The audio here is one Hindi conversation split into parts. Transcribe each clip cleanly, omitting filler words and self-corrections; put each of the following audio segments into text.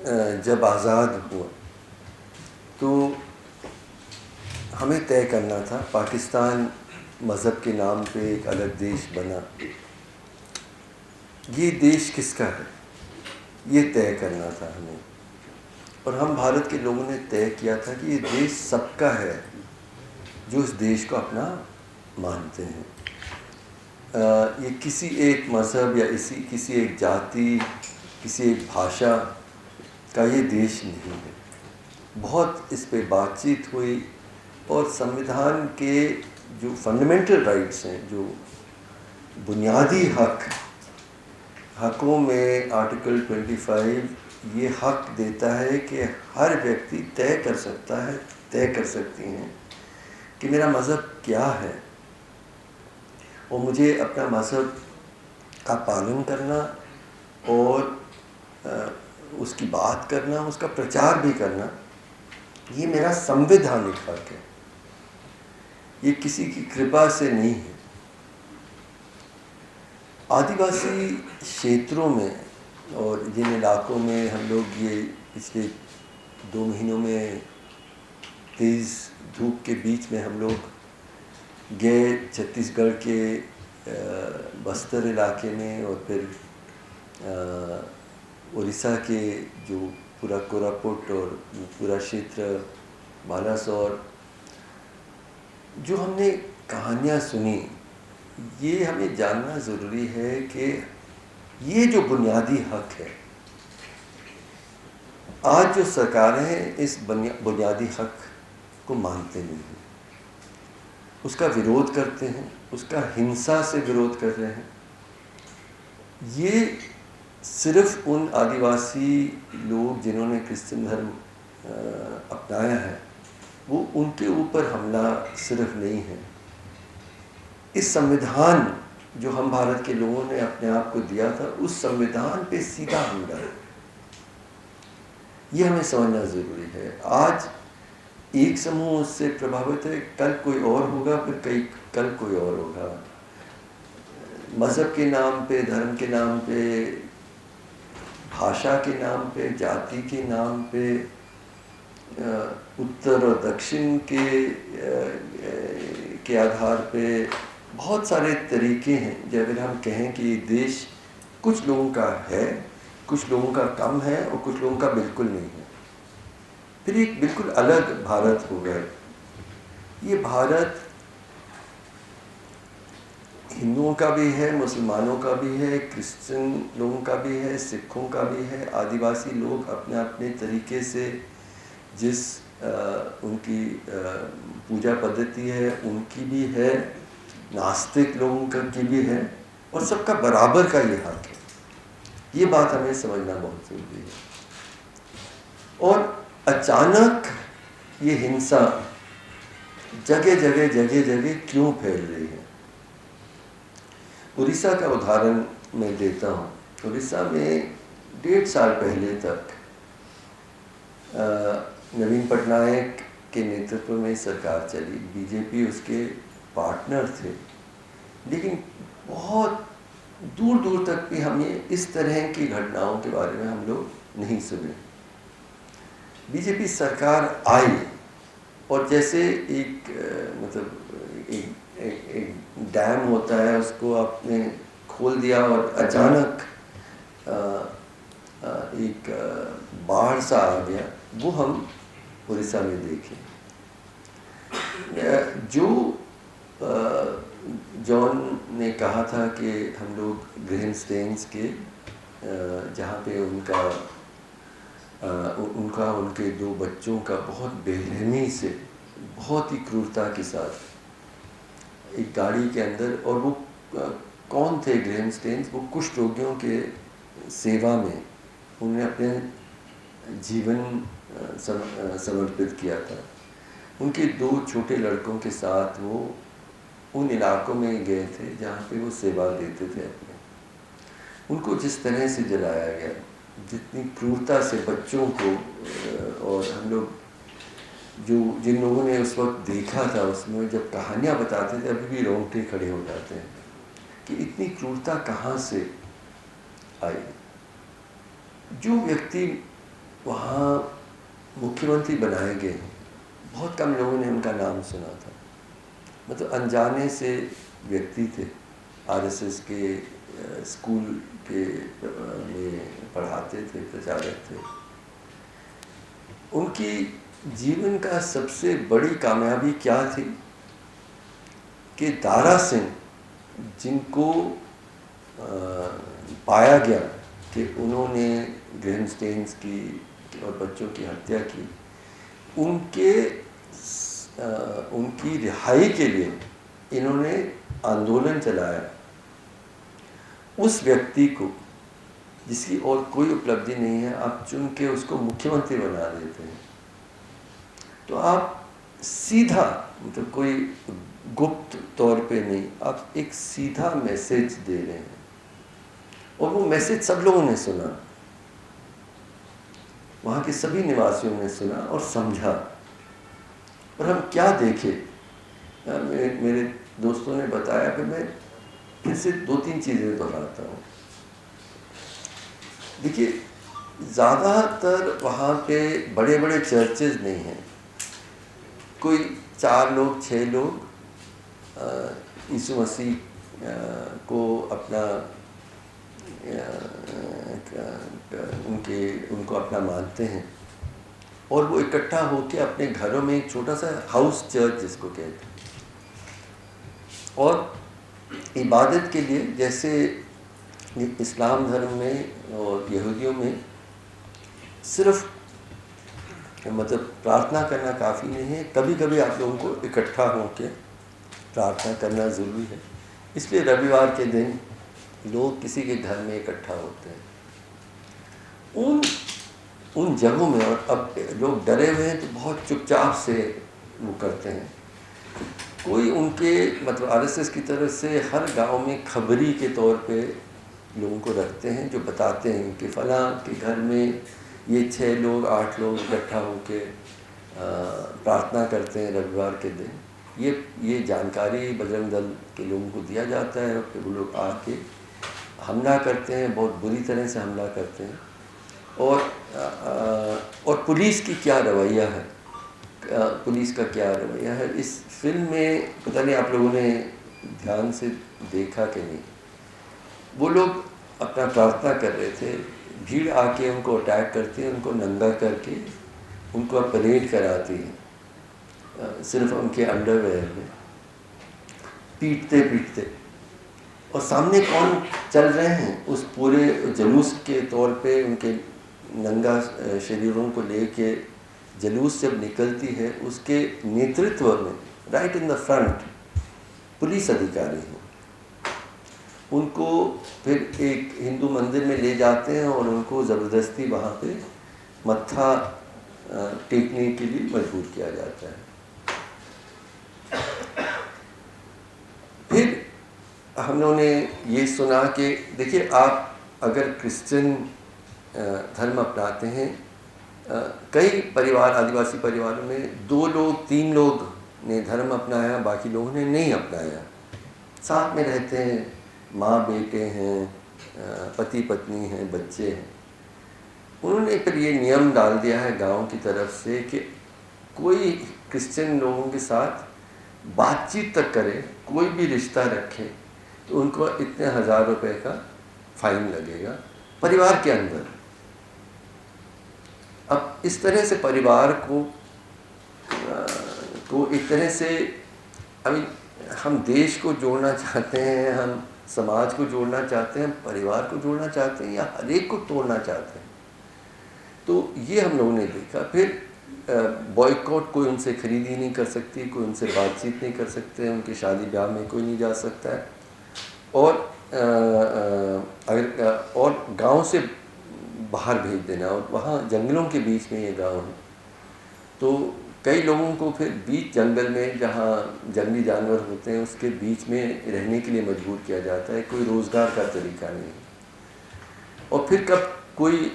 जब आज़ाद हुआ तो हमें तय करना था, पाकिस्तान मज़हब के नाम पे एक अलग देश बना, ये देश किसका है ये तय करना था हमें। और हम भारत के लोगों ने तय किया था कि ये देश सबका है जो इस देश को अपना मानते हैं। ये किसी एक मज़हब या किसी एक जाति, किसी एक भाषा का ये देश नहीं है। बहुत इस पे बातचीत हुई और संविधान के जो फंडामेंटल राइट्स हैं, जो बुनियादी हकों में आर्टिकल 25 ये हक देता है कि हर व्यक्ति तय कर सकती हैं कि मेरा मज़हब क्या है और मुझे अपना मज़हब का पालन करना और उसकी बात करना, उसका प्रचार भी करना, ये मेरा संवैधानिक हक है। ये किसी की कृपा से नहीं है। आदिवासी क्षेत्रों में और जिन इलाकों में हम लोग ये पिछले 2 महीनों में तेज़ धूप के बीच में हम लोग गए, छत्तीसगढ़ के बस्तर इलाके में और फिर उड़ीसा के जो पूरा कोरापुट और पूरा क्षेत्र बालासोर, जो हमने कहानियाँ सुनी, ये हमें जानना ज़रूरी है कि ये जो बुनियादी हक है, आज जो सरकारें हैं इस बुनियादी हक को मानते नहीं हैं, उसका विरोध करते हैं, उसका हिंसा से विरोध कर रहे हैं। ये सिर्फ उन आदिवासी लोग जिन्होंने क्रिश्चियन धर्म अपनाया है, वो उनके ऊपर हमला सिर्फ नहीं है। इस संविधान जो हम भारत के लोगों ने अपने आप को दिया था, उस संविधान पे सीधा हमला है। ये हमें समझना ज़रूरी है। आज एक समूह उससे प्रभावित है, कल कोई और होगा, फिर कल कोई और होगा। मज़हब के नाम पे, धर्म के नाम पे, भाषा के नाम पे, जाति के नाम पे, उत्तर और दक्षिण के आधार पे बहुत सारे तरीके हैं। जब अगर हम कहें कि ये देश कुछ लोगों का है, कुछ लोगों का कम है और कुछ लोगों का बिल्कुल नहीं है, फिर एक बिल्कुल अलग भारत हो गया। ये भारत हिंदुओं का भी है, मुसलमानों का भी है, क्रिश्चियन लोगों का भी है, सिखों का भी है, आदिवासी लोग अपने अपने तरीके से जिस उनकी पूजा पद्धति है उनकी भी है, नास्तिक लोगों की भी है, और सबका बराबर का ये हक है। ये बात हमें समझना बहुत ज़रूरी है। और अचानक ये हिंसा जगह जगह क्यों फैल रही है? उड़ीसा का उदाहरण मैं देता हूँ। उड़ीसा में 1.5 साल पहले तक नवीन पटनायक के नेतृत्व में सरकार चली, बीजेपी उसके पार्टनर थे, लेकिन बहुत दूर दूर तक भी हमें इस तरह की घटनाओं के बारे में हम लोग नहीं सुने। बीजेपी सरकार आई और जैसे एक डैम होता है, उसको आपने खोल दिया और अचानक एक बाढ़ सा आ गया, वो हम उड़ीसा में देखे। जो जॉन ने कहा था कि हम लोग ग्रैंडस्टैंड्स के जहाँ पे उनके 2 बच्चों का बहुत बेरहमी से, बहुत ही क्रूरता के साथ एक गाड़ी के अंदर, और वो कौन थे ग्रैंडस्टैंड्स? वो कुष्ठ रोगियों के सेवा में उन्होंने अपने जीवन समर्पित किया था। उनके 2 छोटे लड़कों के साथ वो उन इलाकों में गए थे जहाँ पे वो सेवा देते थे अपने। उनको जिस तरह से जलाया गया, जितनी क्रूरता से बच्चों को, और हम लोग जिन लोगों ने उस वक्त देखा था, उसमें जब कहानियाँ बताते थे अभी भी रोंगटे खड़े हो जाते हैं कि इतनी क्रूरता कहाँ से आई। जो व्यक्ति वहाँ मुख्यमंत्री बनाए गए। बहुत कम लोगों ने उनका नाम सुना था, मतलब अनजाने से व्यक्ति थे, आरएसएस के स्कूल के में पढ़ाते थे, प्रचारक थे। उनकी जीवन का सबसे बड़ी कामयाबी क्या थी कि दारा सिंह, जिनको पाया गया कि उन्होंने ग्रेहम स्टेन्स की और बच्चों की हत्या की, उनकी रिहाई के लिए इन्होंने आंदोलन चलाया। उस व्यक्ति को, जिसकी और कोई उपलब्धि नहीं है, आप चुन के उसको मुख्यमंत्री बना देते हैं, तो आप सीधा, मतलब कोई गुप्त तौर पे नहीं, आप एक सीधा मैसेज दे रहे हैं। और वो मैसेज सब लोगों ने सुना, वहाँ के सभी निवासियों ने सुना और समझा। और हम क्या देखे, मेरे दोस्तों ने बताया कि मैं फिर से 2-3 चीज़ें दोहराता हूँ। देखिए, ज़्यादातर वहाँ पे बड़े बड़े चर्चेज नहीं हैं। कोई 4 लोग 6 लोग यीशु मसीह को अपना उनको अपना मानते हैं, और वो इकट्ठा होकर अपने घरों में एक छोटा सा हाउस चर्च जिसको कहते हैं, और इबादत के लिए, जैसे इस्लाम धर्म में और यहूदियों में सिर्फ मतलब प्रार्थना करना काफ़ी नहीं है, कभी कभी आप लोगों को इकट्ठा होकर प्रार्थना करना ज़रूरी है। इसलिए रविवार के दिन लोग किसी के घर में इकट्ठा होते हैं उन जगहों में। और अब लोग डरे हुए हैं तो बहुत चुपचाप से वो करते हैं। कोई उनके मतलब आरएसएस की तरफ से हर गांव में खबरी के तौर पे लोगों को रखते हैं, जो बताते हैं कि फलां के घर में ये 6 लोग 8 लोग इकट्ठा होके प्रार्थना करते हैं रविवार के दिन। ये जानकारी बजरंग दल के लोगों को दिया जाता है, और फिर वो लोग आके हमला करते हैं, बहुत बुरी तरह से हमला करते हैं। और पुलिस की क्या रवैया है, पुलिस का क्या रवैया है, इस फिल्म में पता नहीं आप लोगों ने ध्यान से देखा कि नहीं। वो लोग अपना प्रार्थना कर रहे थे, भीड़ आके उनको अटैक करती है, उनको नंगा करके उनको परेड कराती है, सिर्फ उनके अंडरवेयर में, पीटते। और सामने कौन चल रहे हैं, उस पूरे जुलूस के तौर पे उनके नंगा शरीरों को लेके जुलूस जब निकलती है, उसके नेतृत्व में right in the front police अधिकारी हैं। उनको फिर एक हिंदू मंदिर में ले जाते हैं और उनको ज़बरदस्ती वहाँ पे मत्था टेकने के लिए मजबूर किया जाता है। फिर हम लोगों ने ये सुना कि देखिए, आप अगर क्रिश्चियन धर्म अपनाते हैं, कई परिवार, आदिवासी परिवारों में 2 लोग 3 लोग ने धर्म अपनाया, बाकी लोगों ने नहीं अपनाया। साथ में रहते हैं, माँ बेटे हैं, पति पत्नी हैं, बच्चे हैं। उन्होंने फिर ये नियम डाल दिया है गांव की तरफ से कि कोई क्रिश्चियन लोगों के साथ बातचीत तक करे, कोई भी रिश्ता रखे, तो उनको इतने 1000 रुपए का फाइन लगेगा परिवार के अंदर। अब इस तरह से परिवार को एक तरह से अभी हम देश को जोड़ना चाहते हैं, हम समाज को जोड़ना चाहते हैं, परिवार को जोड़ना चाहते हैं, या हर एक को तोड़ना चाहते हैं। तो ये हम लोगों ने देखा। फिर बॉयकॉट, कोई उनसे खरीदी नहीं कर सकती, कोई उनसे बातचीत नहीं कर सकते, उनके शादी ब्याह में कोई नहीं जा सकता है। और और गांव से बाहर भेज देना, और वहाँ जंगलों के बीच में ये गांव है, तो कई लोगों को फिर बीच जंगल में, जहाँ जंगली जानवर होते हैं, उसके बीच में रहने के लिए मजबूर किया जाता है। कोई रोज़गार का तरीका नहीं। और फिर कब कोई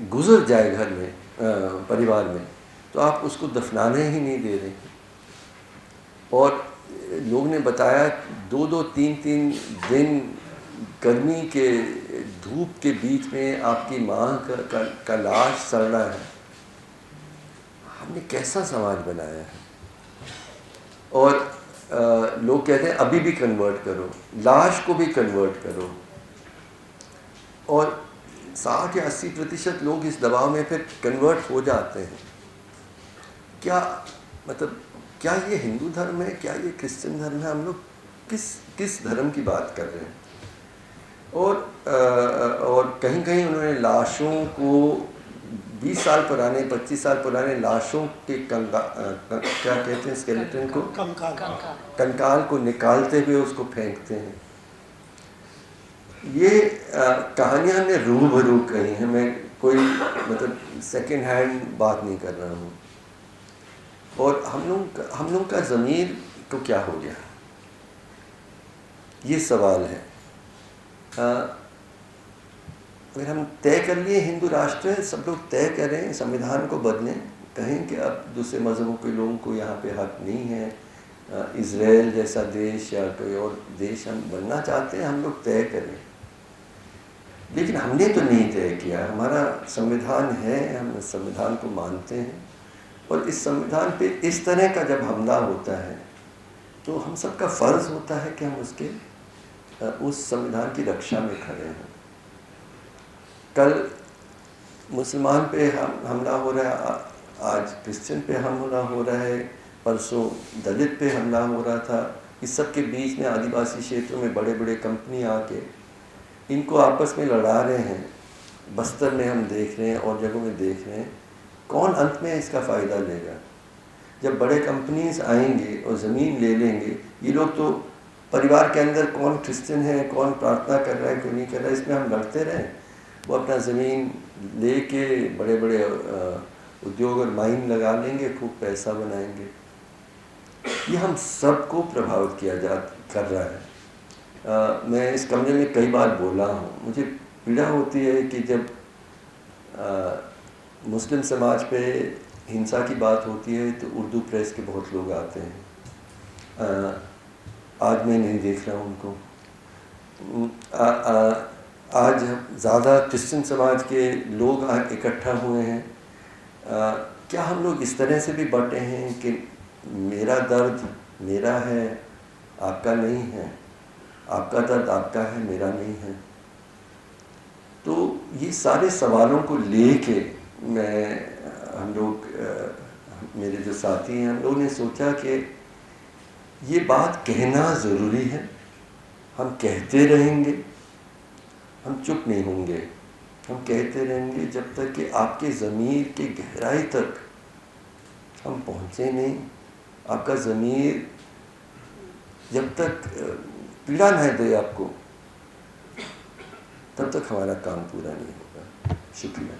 गुजर जाए घर में, परिवार में, तो आप उसको दफनाने ही नहीं दे रहे। और लोग ने बताया 2-2, 3-3 दिन गर्मी के धूप के बीच में आपकी माँ का लाश सड़ रहा है, हमने कैसा समाज बनाया है। और लोग कहते हैं अभी भी कन्वर्ट करो, लाश को भी कन्वर्ट करो, और 60 या 80% लोग इस दबाव में फिर कन्वर्ट हो जाते हैं। क्या मतलब, क्या ये हिंदू धर्म है, क्या ये क्रिश्चियन धर्म है? हम लोग किस धर्म की बात कर रहे हैं? और कहीं कहीं उन्होंने लाशों को 20 साल पुराने, 25 साल पुराने लाशों के क्या कहते हैं, स्केलेटन को, कंकाल को निकालते हुए उसको फेंकते हैं। ये कहानियाँ हमने रूबरू कही हैं, मैं कोई मतलब सेकेंड हैंड बात नहीं कर रहा हूँ। और हम लोग का ज़मीर को क्या हो गया, ये सवाल है। अगर हम तय कर लिए हिंदू राष्ट्र है, सब लोग तय करें, संविधान को बदलें, कहें कि अब दूसरे मज़हबों के लोगों को यहाँ पे हक नहीं है, इज़राइल जैसा देश या कोई और देश हम बनना चाहते हैं, हम लोग तय करें। लेकिन हमने तो नहीं तय किया, हमारा संविधान है, हम संविधान को मानते हैं, और इस संविधान पे इस तरह का जब हमला होता है तो हम सबका फ़र्ज़ होता है कि हम उस संविधान की रक्षा में खड़े हैं। कल मुसलमान पे हमला हो रहा है, आज क्रिश्चियन पे हमला हो रहा है, परसों दलित पे हमला हो रहा था। इस सब के बीच में आदिवासी क्षेत्रों में बड़े बड़े कंपनी आके इनको आपस में लड़ा रहे हैं। बस्तर में हम देख रहे हैं और जगहों में देख रहे हैं। कौन अंत में इसका फ़ायदा लेगा? जब बड़े कंपनीज आएंगे और ज़मीन ले लेंगे, ये लोग तो परिवार के अंदर कौन क्रिश्चियन है, कौन प्रार्थना कर रहा है, कोई नहीं कर रहा है, इसमें हम लड़ते रहें। वो अपना ज़मीन लेके बड़े बड़े उद्योग और माइन लगा लेंगे, खूब पैसा बनाएंगे। ये हम सबको प्रभावित कर रहा है। मैं इस कमरे में कई बार बोला हूँ, मुझे पीड़ा होती है कि जब मुस्लिम समाज पे हिंसा की बात होती है तो उर्दू प्रेस के बहुत लोग आते हैं। आज मैं नहीं देख रहा हूँ उनको। आज ज़्यादा क्रिश्चियन समाज के लोग इकट्ठा हुए हैं। क्या हम लोग इस तरह से भी बटे हैं कि मेरा दर्द मेरा है, आपका नहीं है, आपका दर्द आपका है, मेरा नहीं है? तो ये सारे सवालों को लेके हम लोग, मेरे जो साथी हैं, हम लोगों ने सोचा कि ये बात कहना ज़रूरी है। हम कहते रहेंगे, हम चुप नहीं होंगे, हम कहते रहेंगे जब तक कि आपके ज़मीर के गहराई तक हम पहुँचे नहीं। आपका ज़मीर जब तक पीड़ा न दे आपको, तब तक हमारा काम पूरा नहीं होगा। शुक्रिया।